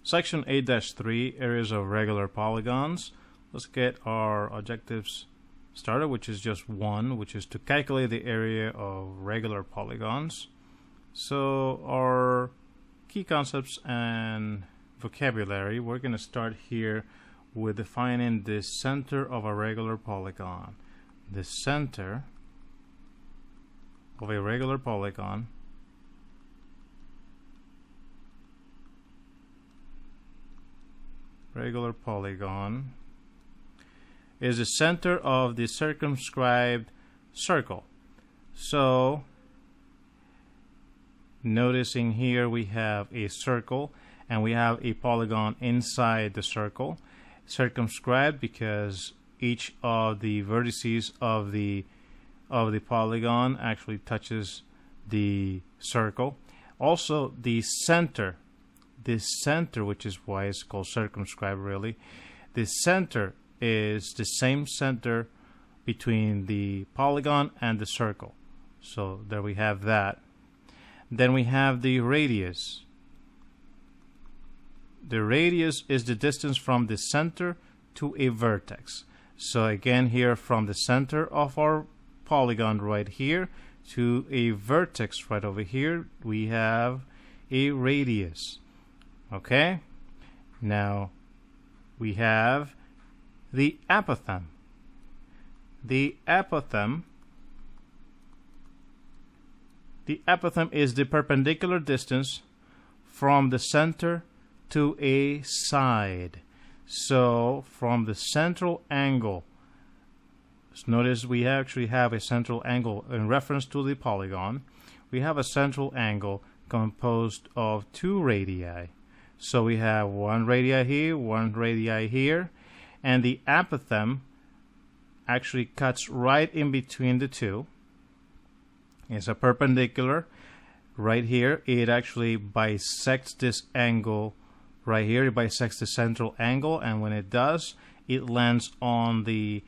Section 8-3, areas of regular polygons. Let's get our objectives started, which is just one, which is to calculate the area of regular polygons. So our key concepts and vocabulary, we're going to start here with defining the center of a regular polygon. The center of a regular polygon is the center of the circumscribed circle. So noticing here we have a circle and we have a polygon inside the circle, circumscribed because each of the vertices of the polygon actually touches the circle. Also the center, which is why it's called circumscribed really, the center is the same center between the polygon and the circle. So there we have that. Then we have the radius. The radius is the distance from the center to a vertex. So again here from the center of our polygon right here to a vertex right over here, we have a radius. Okay? Now we have the apothem. The apothem is the perpendicular distance from the center to a side. So from the central angle, notice we actually have a central angle in reference to the polygon. We have a central angle composed of two radii. So we have one radii here, one radii here, and the apothem actually cuts right in between the two. It's a perpendicular right here. It actually bisects this angle right here. It bisects the central angle, and when it does, it lands on the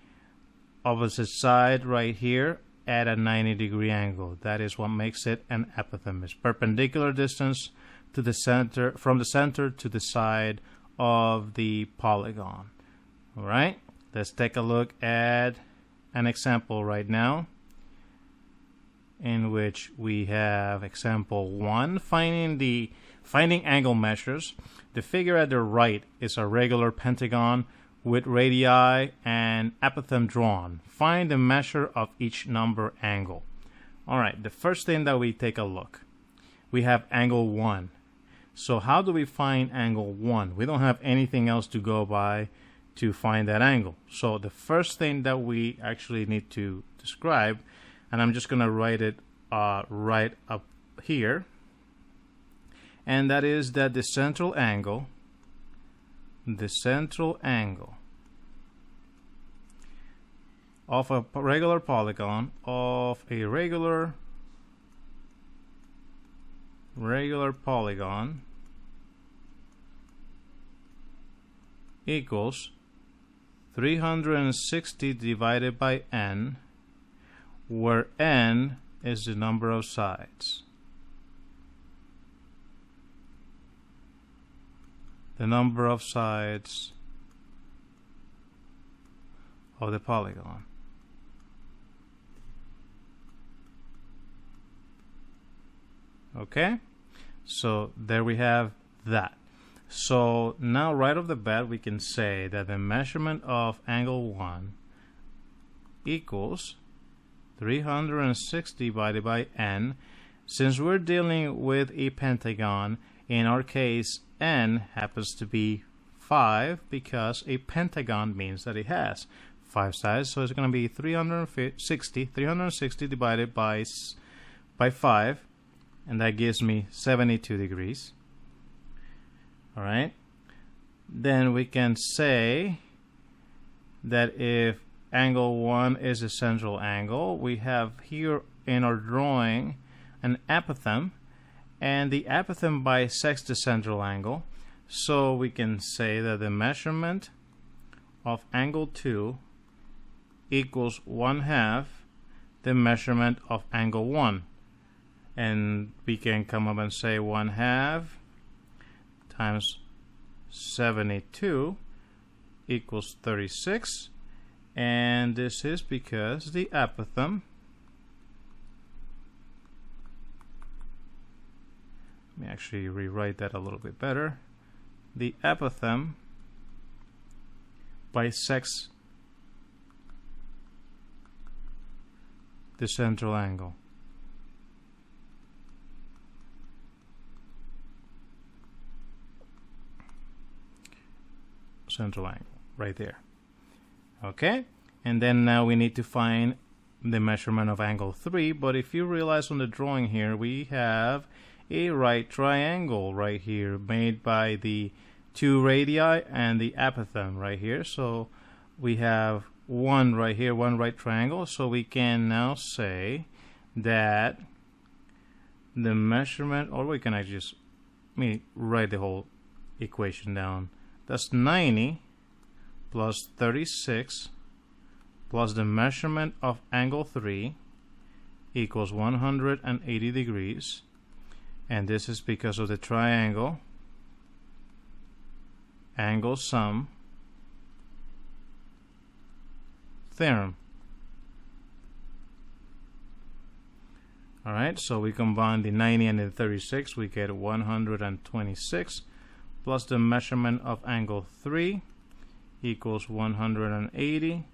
opposite side right here at a 90-degree angle. That is what makes it an apothem. It's perpendicular distance to the center, from the center to the side of the polygon. All right, let's take a look at an example right now, in which we have example 1, finding angle measures. The figure at the right is a regular pentagon with radii and apothem drawn. Find the measure of each number angle. All right, the first thing that we take a look, we have angle 1. So how do we find angle 1? We don't have anything else to go by to find that angle. So the first thing that we actually need to describe, and I'm just going to write it right up here, and that is that the central angle of a regular polygon, of a regular polygon equals 360 divided by n, where n is the number of sides. The number of sides of the polygon. Okay, so there we have that. So now right off the bat we can say that the measurement of angle 1 equals 360 divided by n. Since we're dealing with a pentagon, in our case n happens to be 5 because a pentagon means that it has 5 sides. So it's going to be 360 divided by 5, and that gives me 72 degrees. All right, then we can say that if angle 1 is a central angle, we have here in our drawing an apothem, and the apothem bisects the central angle. So we can say that the measurement of angle 2 equals 1/2 the measurement of angle 1. And we can come up and say 1/2 times 72 equals 36, and this is because the epithem, let me actually rewrite that a little bit better. The epithem bisects the central angle. Central angle right there. Okay, and then now we need to find the measurement of angle 3, but if you realize on the drawing here, we have a right triangle right here made by the two radii and the epithem right here. So we have one right here, one right triangle, so we can now say that the measurement, or we can actually just write the whole equation down. That's 90 plus 36 plus the measurement of angle 3 equals 180 degrees. And this is because of the triangle angle sum theorem. Alright, so we combine the 90 and the 36, we get 126 plus the measurement of angle 3 equals 180.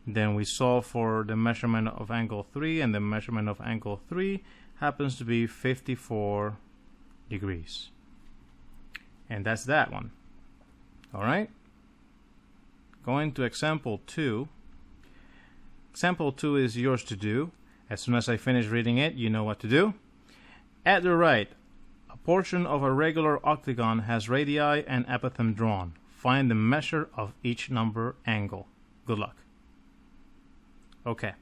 Then we solve for the measurement of angle 3, and the measurement of angle 3 happens to be 54 degrees. And that's that one. Alright? Going to example 2. Example 2 is yours to do. As soon as I finish reading it, you know what to do. At the right, a portion of a regular octagon has radii and epithem drawn. Find the measure of each number angle. Good luck. Okay.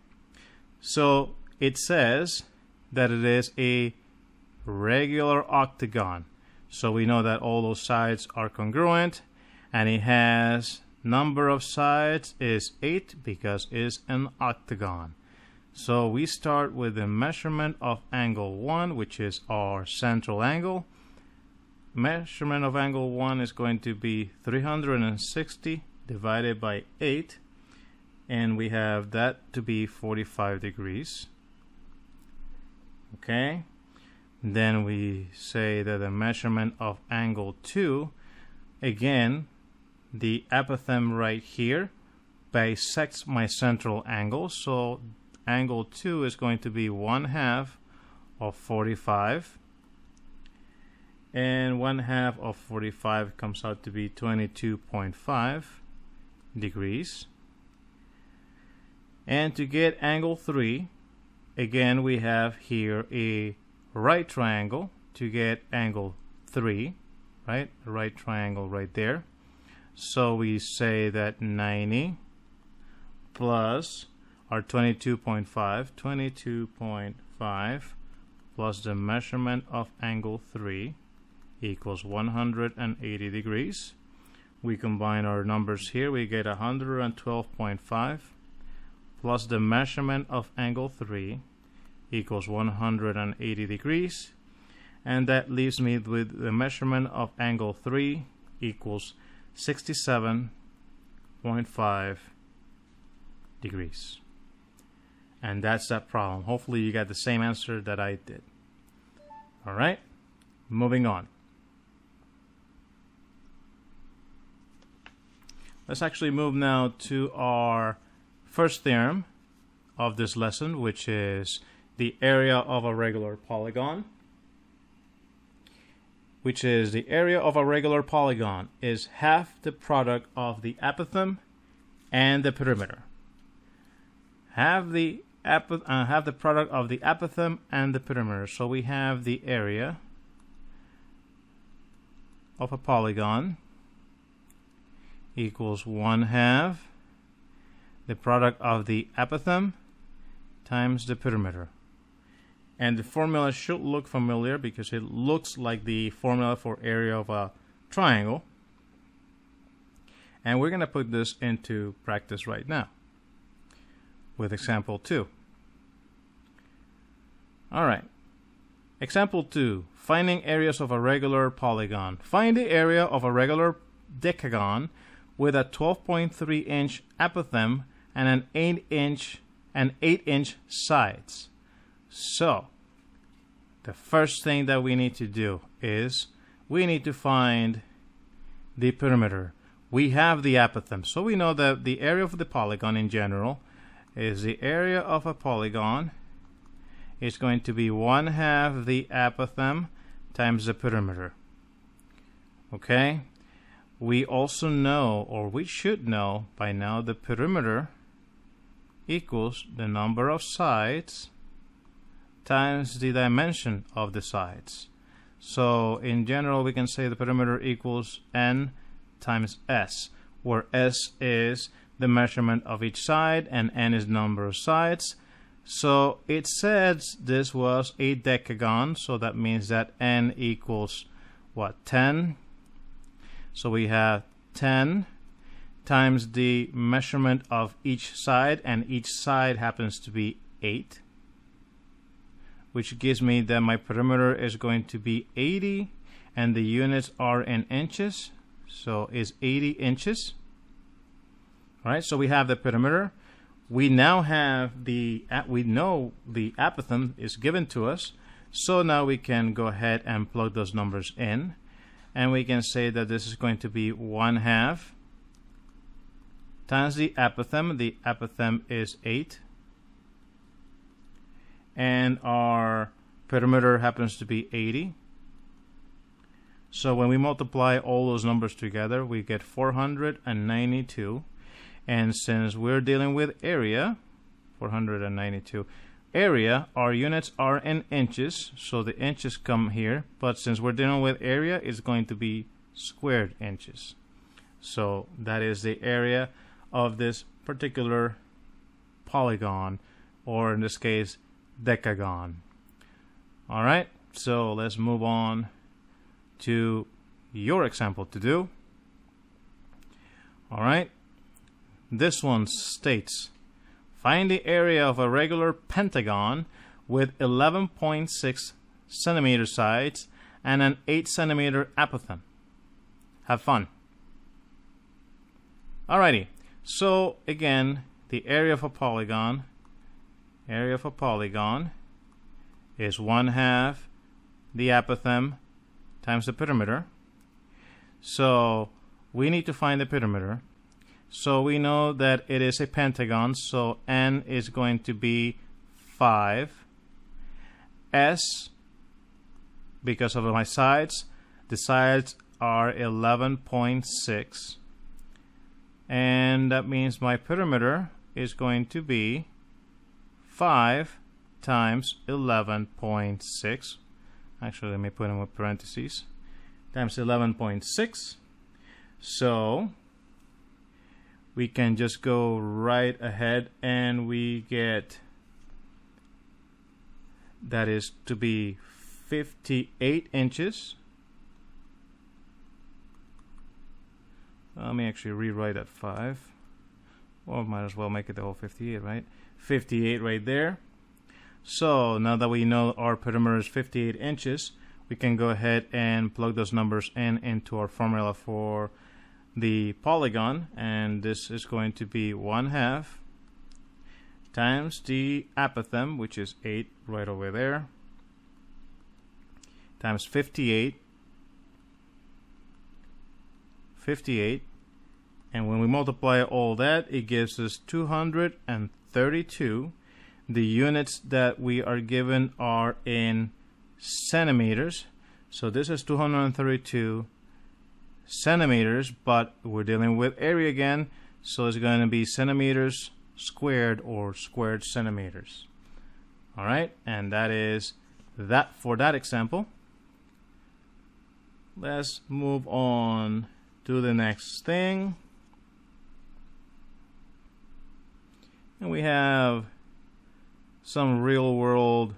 So it says that it is a regular octagon. So we know that all those sides are congruent, and it has number of sides is 8 because it's an octagon. So we start with the measurement of angle 1, which is our central angle. Measurement of angle 1 is going to be 360 divided by 8, and we have that to be 45 degrees. Okay, then we say that the measurement of angle 2, again, the epithem right here bisects my central angle, so angle 2 is going to be 1/2 of 45, and 1/2 of 45 comes out to be 22.5 degrees. And to get angle 3, again we have here a right triangle to get angle 3, right? A right triangle right there. So we say that 90 plus our 22.5 plus the measurement of angle 3 equals 180 degrees. We combine our numbers here, we get 112.5 plus the measurement of angle 3 equals 180 degrees, and that leaves me with the measurement of angle 3 equals 67.5 degrees. And that's that problem. Hopefully you got the same answer that I did. Alright, moving on. Let's actually move now to our first theorem of this lesson, which is the area of a regular polygon. Which is the area of a regular polygon is half the product of the epithem and the perimeter. Have the product of the epithem and the perimeter. So we have the area of a polygon equals 1/2 the product of the epithem times the perimeter. And the formula should look familiar because it looks like the formula for area of a triangle. And we're going to put this into practice right now with example 2. Alright, example 2, finding areas of a regular polygon. Find the area of a regular decagon with a 12.3 inch apothem and an 8 inch sides. So the first thing that we need to do is we need to find the perimeter. We have the apothem, so we know that the area of the polygon in general is the area of a polygon is going to be 1/2 the apothem times the perimeter. Okay? We also know, or we should know by now, the perimeter equals the number of sides times the dimension of the sides. So in general we can say the perimeter equals n times s, where s is the measurement of each side and n is the number of sides. So it says this was a decagon, so that means that n equals what, 10? So we have 10 times the measurement of each side, and each side happens to be 8, which gives me that my perimeter is going to be 80, and the units are in inches, so is 80 inches. All right, so we have the perimeter. We now have we know the apothem is given to us, so now we can go ahead and plug those numbers in, and we can say that this is going to be 1/2 times the apothem. The apothem is 8, and our perimeter happens to be 80. So when we multiply all those numbers together, we get 492. And since we're dealing with area, 492 area, our units are in inches, so the inches come here. But since we're dealing with area, it's going to be squared inches. So that is the area of this particular polygon, or in this case, decagon. All right, so let's move on to your example to do. All right. This one states, find the area of a regular pentagon with 11.6 centimeter sides and an 8 centimeter apothem. Have fun. Alrighty, so again, the area of a polygon is 1/2 the apothem times the perimeter. So we need to find the perimeter. So we know that it is a pentagon, so n is going to be 5. S, because of my sides, the sides are 11.6. And that means my perimeter is going to be 5 times 11.6. Actually, let me put in with parentheses. Times 11.6. So we can just go right ahead and we get that is to be 58 inches. Let me actually rewrite that 5. Well, might as well make it the whole 58, right? 58 right there. So now that we know our perimeter is 58 inches, we can go ahead and plug those numbers in into our formula for the polygon, and this is going to be 1/2 times the apothem, which is 8 right over there, times 58, and when we multiply all that, it gives us 232. The units that we are given are in centimeters, so this is 232 centimeters, but we're dealing with area again, so it's going to be centimeters squared, or squared centimeters. All right, and that is that for that example. Let's move on to the next thing, and we have some real world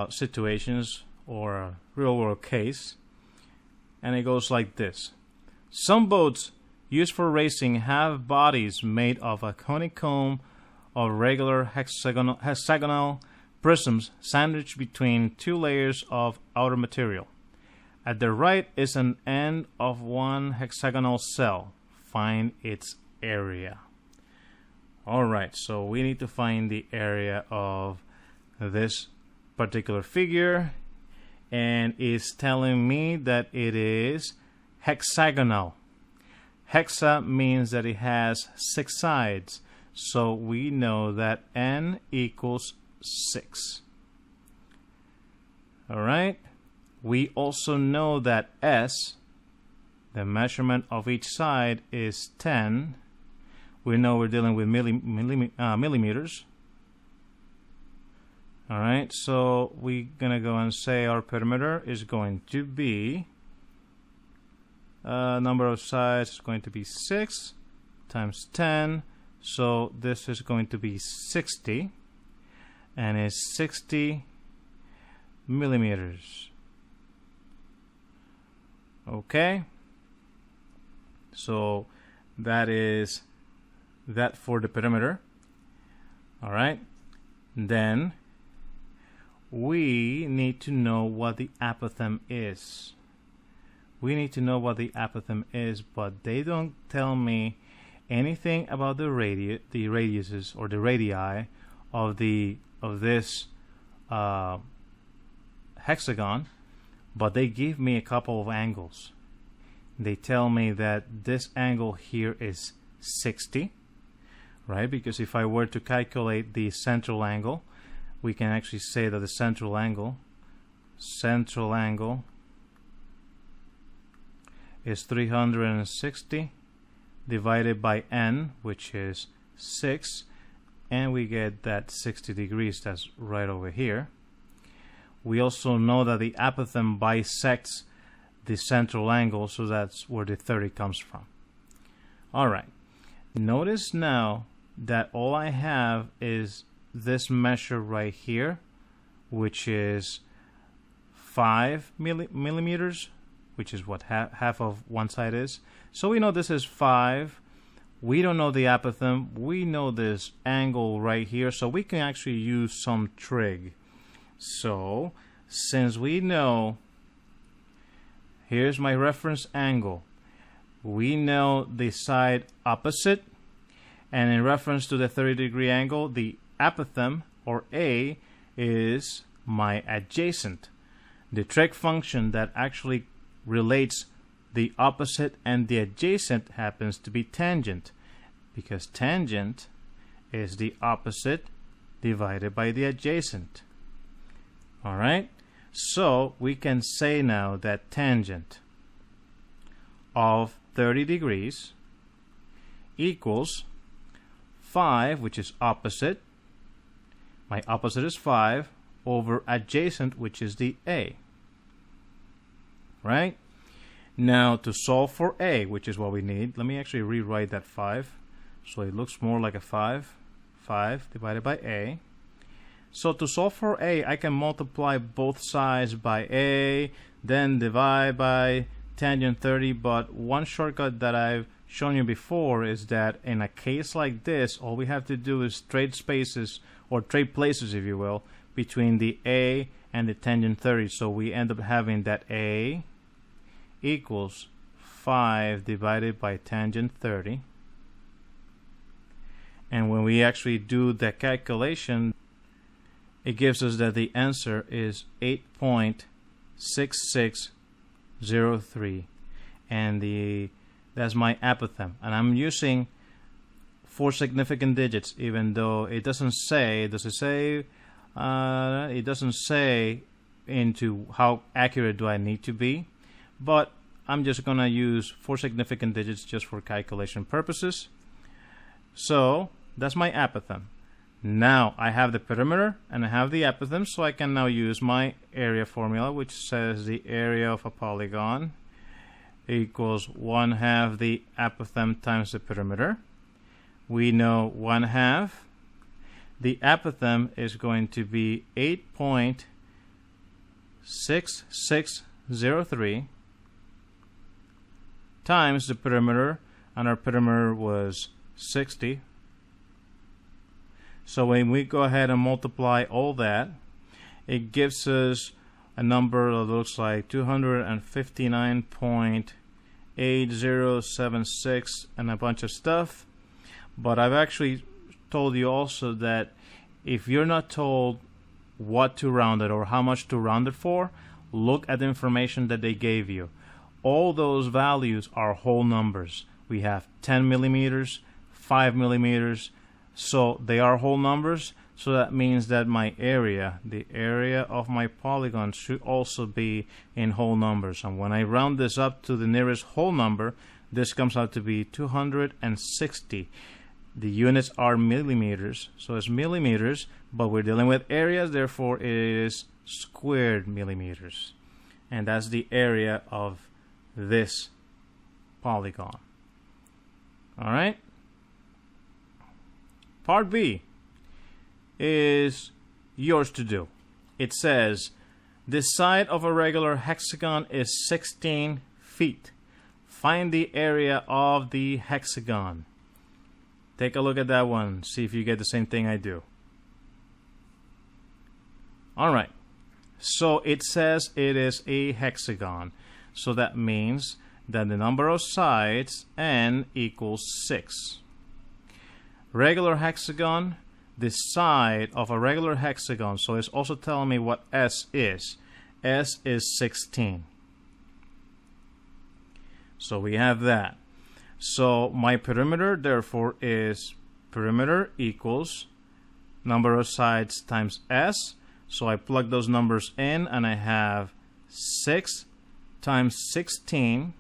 situations, or a real world case. And it goes like this. Some boats used for racing have bodies made of a honeycomb of regular hexagonal prisms sandwiched between 2 layers of outer material. At the right is an end of one hexagonal cell. Find its area. Alright, so we need to find the area of this particular figure, and it's telling me that it is hexagonal. Hexa means that it has 6 sides, so we know that n equals 6. Alright, we also know that s, the measurement of each side, is 10. We know we're dealing with millimeters. Alright, so we're gonna go and say our perimeter is going to be number of sides is going to be 6 times 10, so this is going to be 60, and it's 60 millimeters. Okay, so that is that for the perimeter. Alright, then we need to know what the apothem is. We need to know what the apothem is, but they don't tell me anything about the radiuses or the radii of this hexagon, but they give me a couple of angles. They tell me that this angle here is 60, right? Because if I were to calculate the central angle, we can actually say that the central angle is 360 divided by n, which is 6, and we get that 60 degrees. That's right over here. We also know that the apothem bisects the central angle, so that's where the 30 comes from. Alright, notice now that all I have is this measure right here, which is 5 millimeters, which is what half of one side is. So we know this is 5. We don't know the apothem. We know this angle right here, so we can actually use some trig. So since we know, here's my reference angle, we know the side opposite, and in reference to the 30-degree angle, the apothem, or A, is my adjacent. The trig function that actually relates the opposite and the adjacent happens to be tangent, because tangent is the opposite divided by the adjacent. Alright, so we can say now that tangent of 30 degrees equals 5, which is opposite. My opposite is 5 over adjacent, which is the A. Right? Now to solve for A, which is what we need, let me actually rewrite that 5 so it looks more like a 5. 5 divided by A. So to solve for A, I can multiply both sides by A, then divide by tangent 30, but one shortcut that I've shown you before is that in a case like this, all we have to do is trade spaces, or trade places if you will, between the A and the tangent 30. So we end up having that A equals 5 divided by tangent 30. And when we actually do the calculation, it gives us that the answer is 8.6603, and that's my apothem. And I'm using 4 significant digits, even though it doesn't say. Does it say? It doesn't say into how accurate do I need to be, but I'm just gonna use 4 significant digits just for calculation purposes. So that's my apothem. Now I have the perimeter and I have the apothem, so I can now use my area formula, which says the area of a polygon equals 1/2 the apothem times the perimeter. We know 1/2. The apothem is going to be 8.6603 times the perimeter, and our perimeter was 60. So when we go ahead and multiply all that, it gives us a number that looks like 259.8076 and a bunch of stuff. But I've actually told you also that if you're not told what to round it or how much to round it for, look at the information that they gave you. All those values are whole numbers. We have 10 millimeters, 5 millimeters, so they are whole numbers. So that means that my area, the area of my polygon, should also be in whole numbers. And when I round this up to the nearest whole number, this comes out to be 260. The units are millimeters, so it's millimeters, but we're dealing with areas, therefore it is squared millimeters. And that's the area of this polygon. All right? Part B is yours to do. It says the side of a regular hexagon is 16 feet. Find the area of the hexagon. Take a look at that one. See if you get the same thing I do. Alright. So it says it is a hexagon. So that means that the number of sides, n, equals 6. Regular hexagon, the side of a regular hexagon, so it's also telling me what S is. S is 16. So we have that. So my perimeter, therefore, is perimeter equals number of sides times S. So I plug those numbers in and I have 6 times 16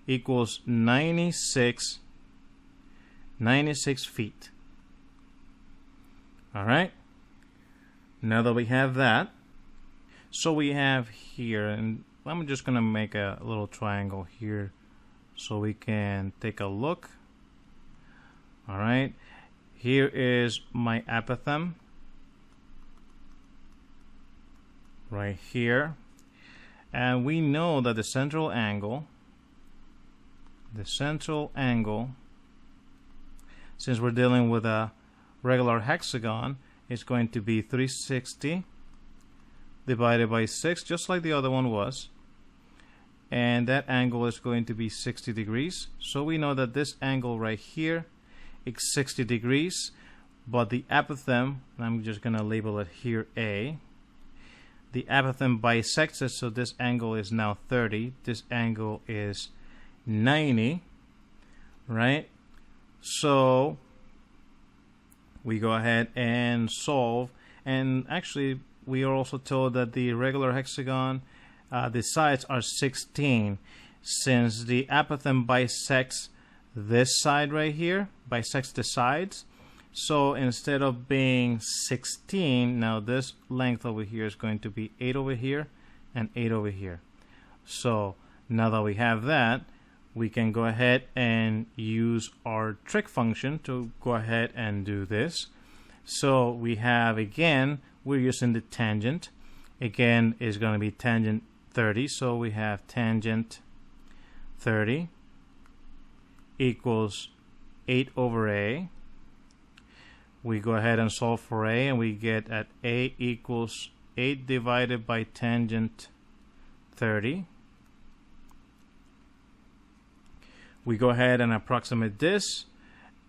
equals 96 feet. Alright, now that we have that, so we have here, and I'm just going to make a little triangle here so we can take a look. Alright, here is my apothem, right here, and we know that the central angle, since we're dealing with a regular hexagon, is going to be 360 divided by 6, just like the other one was, and that angle is going to be 60 degrees. So we know that this angle right here is 60 degrees, but the apothem, and I'm just going to label it here A, the apothem bisects it, so this angle is now 30, this angle is 90, right? So we go ahead and solve, and actually we are also told that the regular hexagon, the sides are 16. Since the apothem bisects this side right here, bisects the sides, so instead of being 16, now this length over here is going to be 8 over here and 8 over here. So now that we have that, we can go ahead and use our trig function to go ahead and do this. So we have, again, we're using the tangent. Again, is going to be tangent 30. So we have tangent 30 equals 8 over A. We go ahead and solve for A, and we get at A equals 8 divided by tangent 30. We go ahead and approximate this,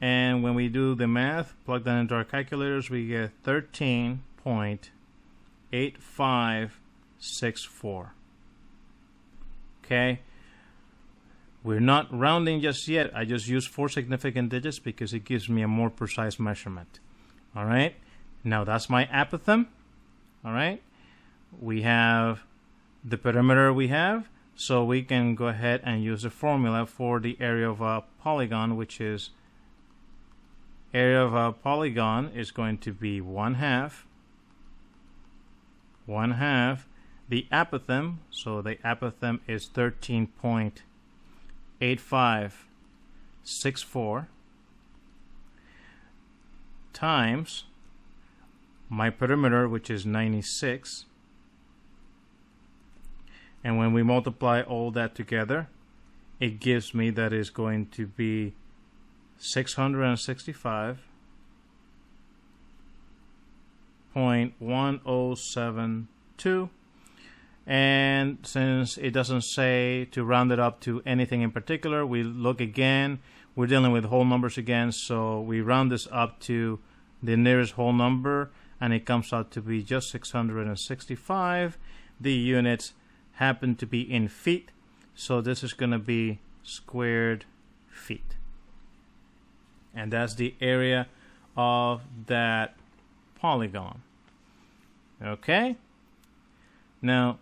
and when we do the math, plug that into our calculators, we get 13.8564. Okay, we're not rounding just yet. I just use 4 significant digits because it gives me a more precise measurement. All right, now that's my apothem. All right, we have the perimeter we have. So we can go ahead and use the formula for the area of a polygon, which is area of a polygon is going to be 1/2 the apothem. So the apothem is 13.8564 times my perimeter, which is 96. And when we multiply all that together, it gives me that is going to be 665.1072 2. And since it doesn't say to round it up to anything in particular, we look again. We're dealing with whole numbers again, so we round this up to the nearest whole number, and it comes out to be just 665. The units happen to be in feet, so this is going to be squared feet. And that's the area of that polygon. Okay? Now,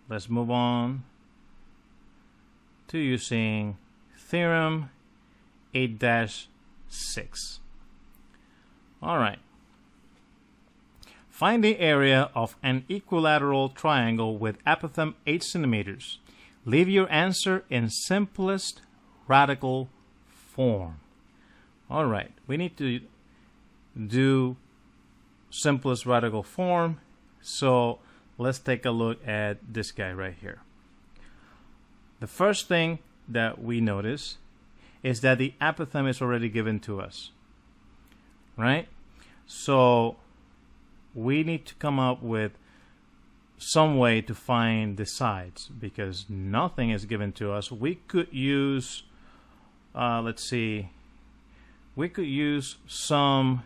let's move on to using Theorem 8-6. All right. Find the area of an equilateral triangle with apothem 8 centimeters. Leave your answer in simplest radical form. All right. We need to do simplest radical form. So let's take a look at this guy right here. The first thing that we notice is that the apothem is already given to us, right? So we need to come up with some way to find the sides because nothing is given to us. We could use, let's see, we could use some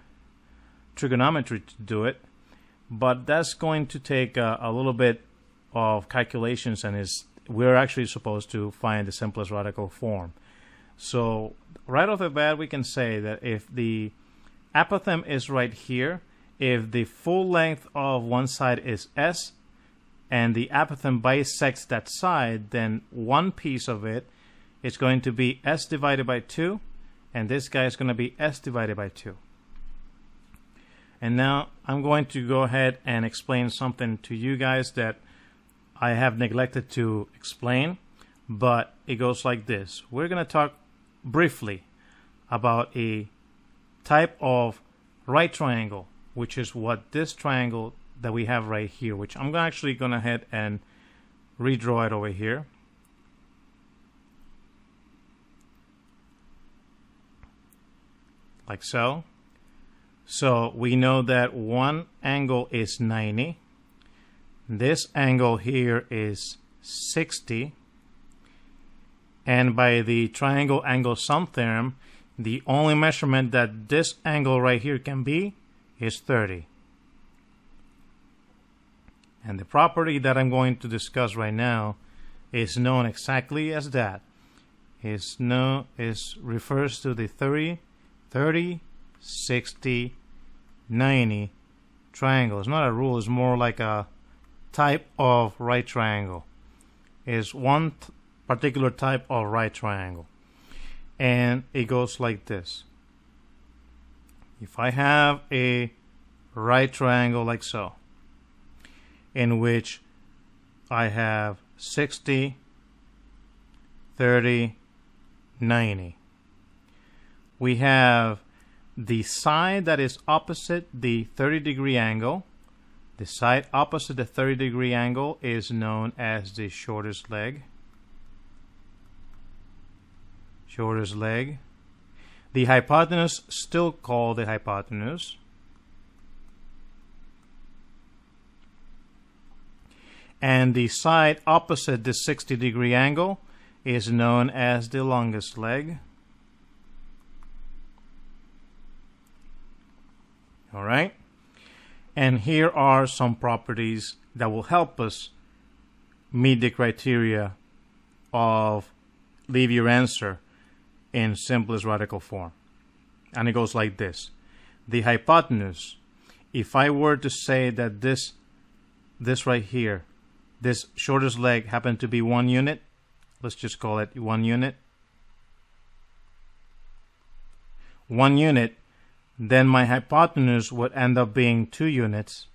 trigonometry to do it, but that's going to take a little bit of calculations, and we're actually supposed to find the simplest radical form. So right off the bat, we can say that if the apothem is right here, if the full length of one side is S and the apothem bisects that side, then one piece of it is going to be S divided by 2, and this guy is going to be S divided by 2. And now I'm going to go ahead and explain something to you guys that I have neglected to explain, but it goes like this. We're going to talk briefly about a type of right triangle, which is what this triangle that we have right here, which I'm actually going to head and redraw it over here. Like so. So we know that one angle is 90. This angle here is 60. And by the triangle angle sum theorem, the only measurement that this angle right here can be is 30. And the property that I'm going to discuss right now is known exactly as that. Refers to the 30, 60, 90 triangle. It's not a rule, it's more like a type of right triangle. It's one particular type of right triangle. And it goes like this. If I have a right triangle like so, in which I have 60, 30, 90. We have the side that is opposite the 30-degree angle. The side opposite the 30-degree angle is known as the shortest leg. Shortest leg. The hypotenuse, still called the hypotenuse. And the side opposite the 60-degree angle is known as the longest leg. All right? And here are some properties that will help us meet the criteria of leave your answer in simplest radical form. And it goes like this. The hypotenuse, if I were to say that this right here, this shortest leg happened to be 1 unit, let's just call it 1 unit. 1 unit, then my hypotenuse would end up being 2 units.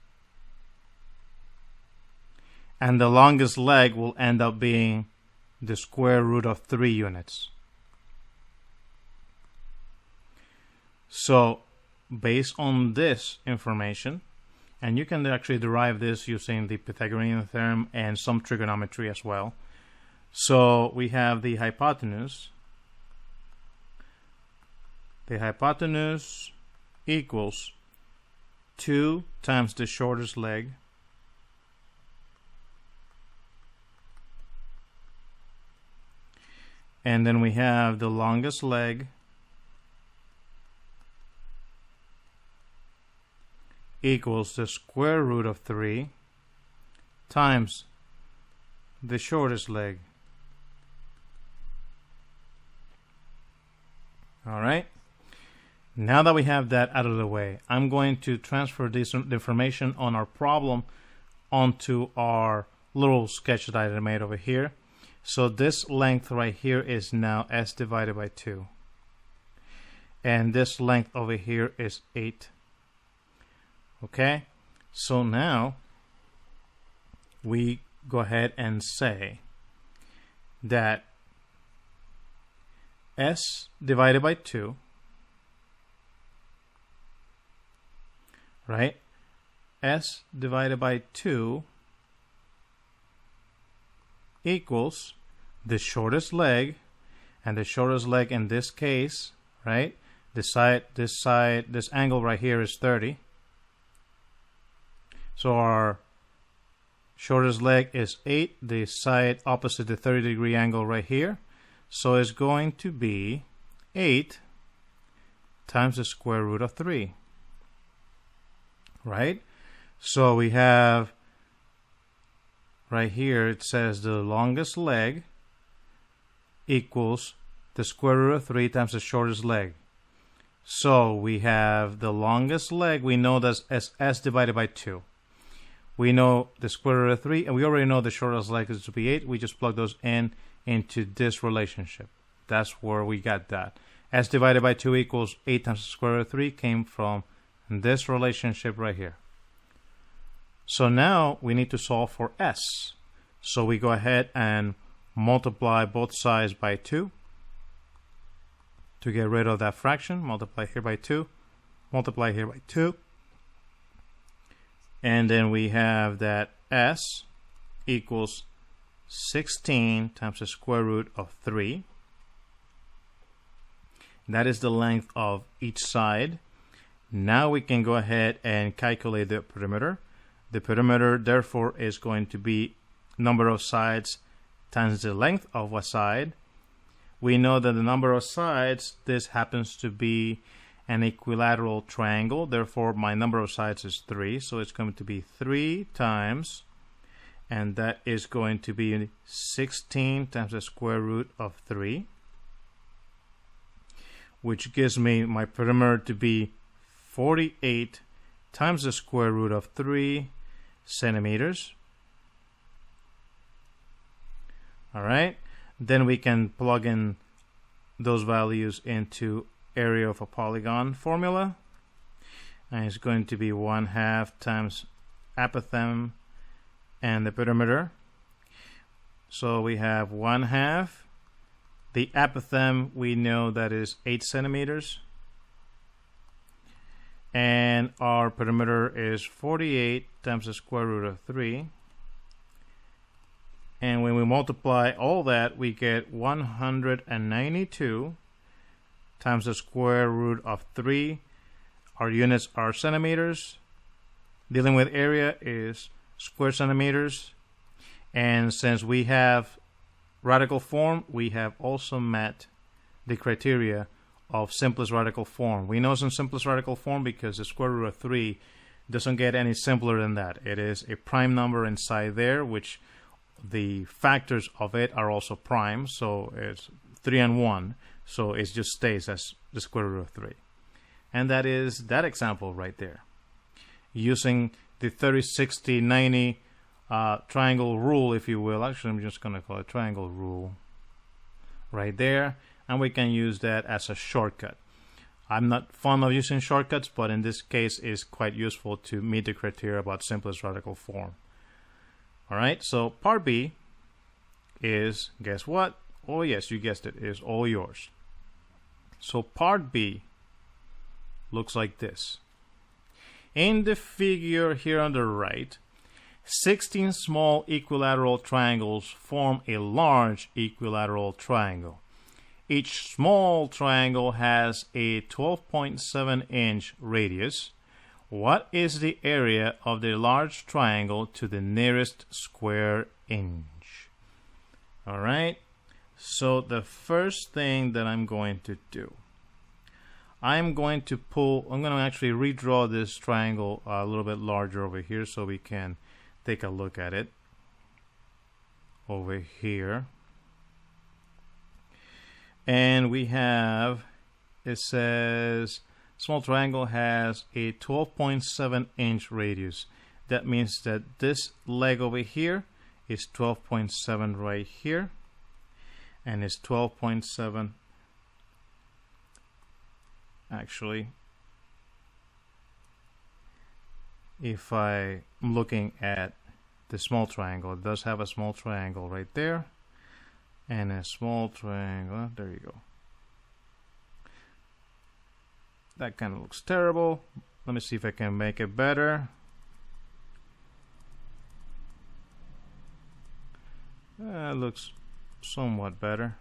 And the longest leg will end up being the square root of 3 units. So, based on this information, and you can actually derive this using the Pythagorean theorem and some trigonometry as well. So, we have the hypotenuse. The hypotenuse equals 2 times the shortest leg And then we have the longest leg equals the square root of 3 times the shortest leg. Alright, now that we have that out of the way, I'm going to transfer this information on our problem onto our little sketch that I made over here. So this length right here is now s divided by 2. And this length over here is 8. Okay, so now we go ahead and say that s divided by 2, right? S divided by 2 equals the shortest leg, and the shortest leg in this case, right? This angle right here is 30. So our shortest leg is 8, the side opposite the 30-degree angle right here. So it's going to be 8 times the square root of 3. Right? So we have right here, it says the longest leg equals the square root of 3 times the shortest leg. So we have the longest leg, we know that's s divided by 2. We know the square root of 3, and we already know the shortest leg is to be 8. We just plug those in into this relationship. That's where we got that. S divided by 2 equals 8 times the square root of 3 came from this relationship right here. So now we need to solve for s. So we go ahead and multiply both sides by 2 to get rid of that fraction. Multiply here by 2, multiply here by 2. And then we have that s equals 16 times the square root of 3. That is the length of each side. Now we can go ahead and calculate the perimeter. The perimeter, therefore, is going to be number of sides times the length of a side. We know that the number of sides, this happens to be an equilateral triangle. Therefore, my number of sides is 3. So it's going to be 3 times, and that is going to be 16 times the square root of 3, which gives me my perimeter to be 48 times the square root of 3 centimeters. All right, then we can plug in those values into area of a polygon formula, and it's going to be 1/2 times apothem and the perimeter. So we have 1/2. The apothem, we know that is 8 centimeters. And our perimeter is 48 times the square root of 3. And when we multiply all that, we get 192 times the square root of 3. Our units are centimeters. Dealing with area is square centimeters. And since we have radical form, we have also met the criteria of simplest radical form. We know it's in simplest radical form because the square root of 3 doesn't get any simpler than that. It is a prime number inside there, which the factors of it are also prime. So it's 3 and 1. So it just stays as the square root of 3. And that is that example right there. Using the 30, 60, 90 triangle rule, if you will. Actually, I'm just going to call it triangle rule right there. And we can use that as a shortcut. I'm not fond of using shortcuts, but in this case, it's quite useful to meet the criteria about simplest radical form. All right, so part B is, guess what? Oh, yes, you guessed it, is all yours. So part B looks like this. In the figure here on the right, 16 small equilateral triangles form a large equilateral triangle. Each small triangle has a 12.7-inch radius. What is the area of the large triangle to the nearest square inch? All right. So the first thing that I'm going to do, I'm going to actually redraw this triangle a little bit larger over here so we can take a look at it over here. And we have, it says small triangle has a 12.7 inch radius. That means that this leg over here is 12.7 right here, and it's 12.7 actually. If I'm looking at the small triangle, it does have a small triangle right there, and a small triangle, there you go. That kind of looks terrible. Let me see if I can make it better. It looks somewhat better.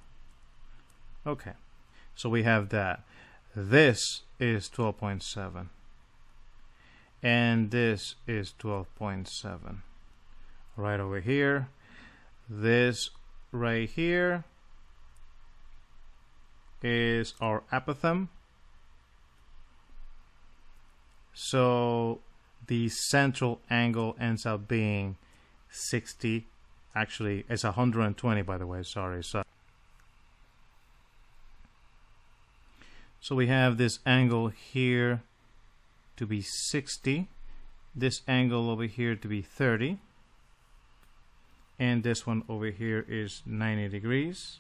Okay, so we have that. This is 12.7, and this is 12.7 right over here. This right here is our apothem. So the central angle ends up being 60. Actually, it's 120, by the way, sorry. So we have this angle here to be 60, this angle over here to be 30, and this one over here is 90 degrees.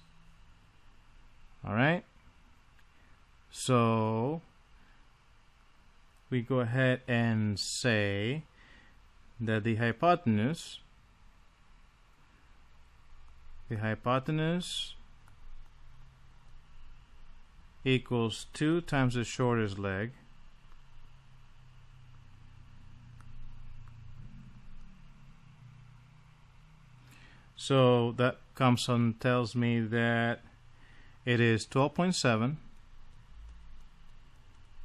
All right. So we go ahead and say that the hypotenuse equals 2 times the shortest leg so that comes and tells me that it is 12.7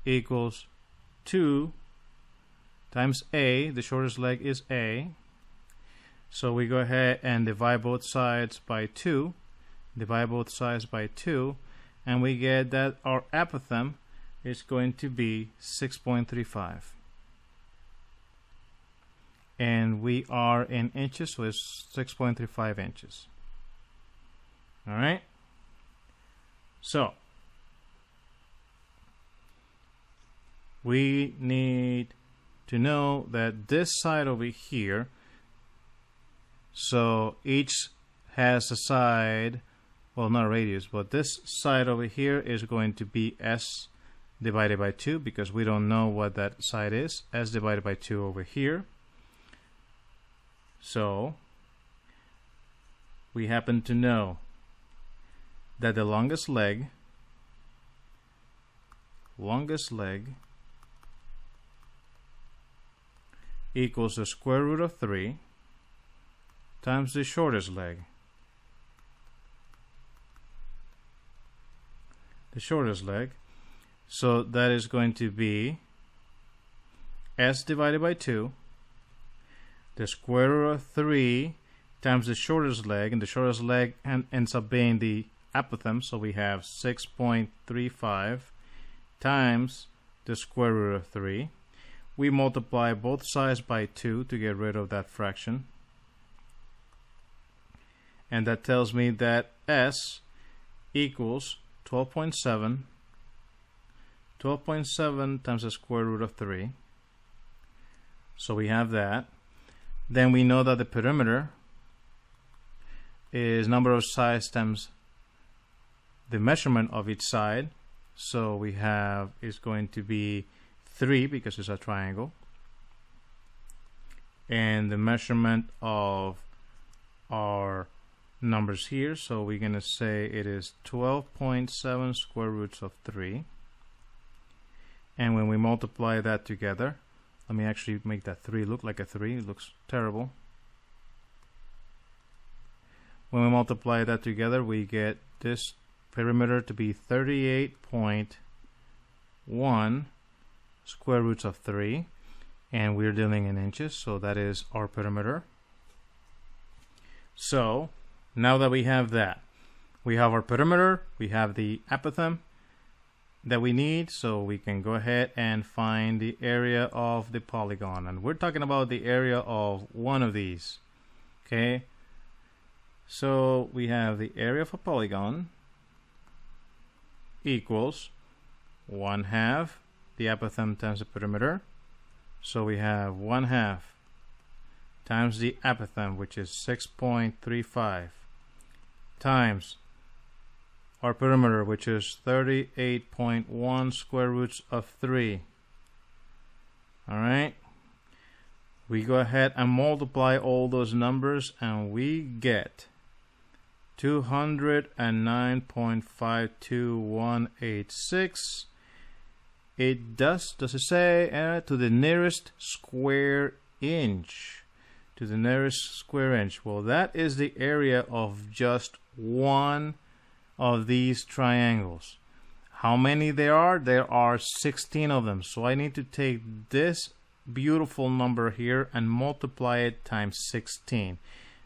equals 2 times A. The shortest leg is A. So we go ahead and divide both sides by 2. Divide both sides by 2. And we get that our apothem is going to be 6.35. And we are in inches, so it's 6.35 inches. Alright? So we need to know that this side over here, so each has a side, well, not a radius, but this side over here is going to be S divided by 2 because we don't know what that side is. S divided by 2 over here. So we happen to know that the longest leg equals the square root of 3 times the shortest leg. The shortest leg. So that is going to be S divided by 2, the square root of 3 times the shortest leg, and the shortest leg ends up being the apothem, so we have 6.35 times the square root of 3. We multiply both sides by 2 to get rid of that fraction. And that tells me that S equals 12.7 times the square root of 3. So we have that. Then we know that the perimeter is number of sides times the measurement of each side. So we have is going to be 3 because it's a triangle. And the measurement of our numbers here, so we're going to say it is 12.7 square roots of 3. And when we multiply that together, let me actually make that 3 look like a 3. It looks terrible. When we multiply that together, we get this perimeter to be 38.1 square roots of 3. And we're dealing in inches, so that is our perimeter. So now that we have that, We have our perimeter, we have the apothem that we need, so we can go ahead and find the area of the polygon. And we're talking about the area of one of these. Okay, so we have the area of a polygon equals 1/2 the apothem times the perimeter. So we have 1/2 times the apothem, which is 6.35, times our perimeter, which is 38.1 square roots of 3. All right, we go ahead and multiply all those numbers and we get 209.52186. It does it say to the nearest square inch? To the nearest square inch. Well, that is the area of just one of these triangles. How many there are? There are 16 of them. So I need to take this beautiful number here and multiply it times 16.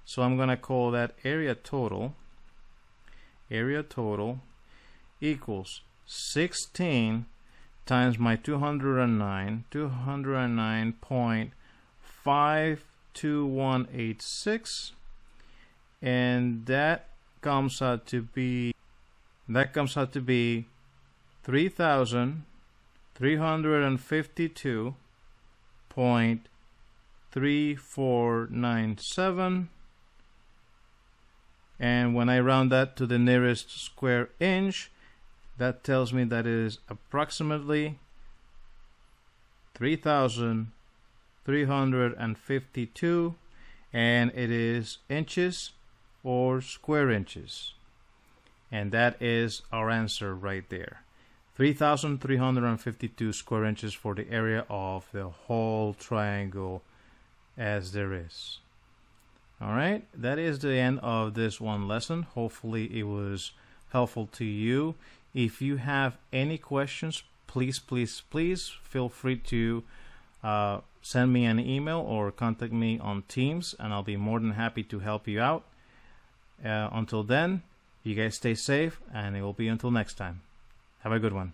So I'm going to call that area total. Area total equals 16 times my 209.52186, and that comes out to be 3,352.3497. And when I round that to the nearest square inch, that tells me that it is approximately 3,352, and it is inches or square inches. And that is our answer right there. 3,352 square inches for the area of the whole triangle as there is. Alright, that is the end of this one lesson. Hopefully it was helpful to you. If you have any questions, please feel free to send me an email or contact me on Teams, and I'll be more than happy to help you out. Until then, you guys stay safe, and it will be until next time. Have a good one.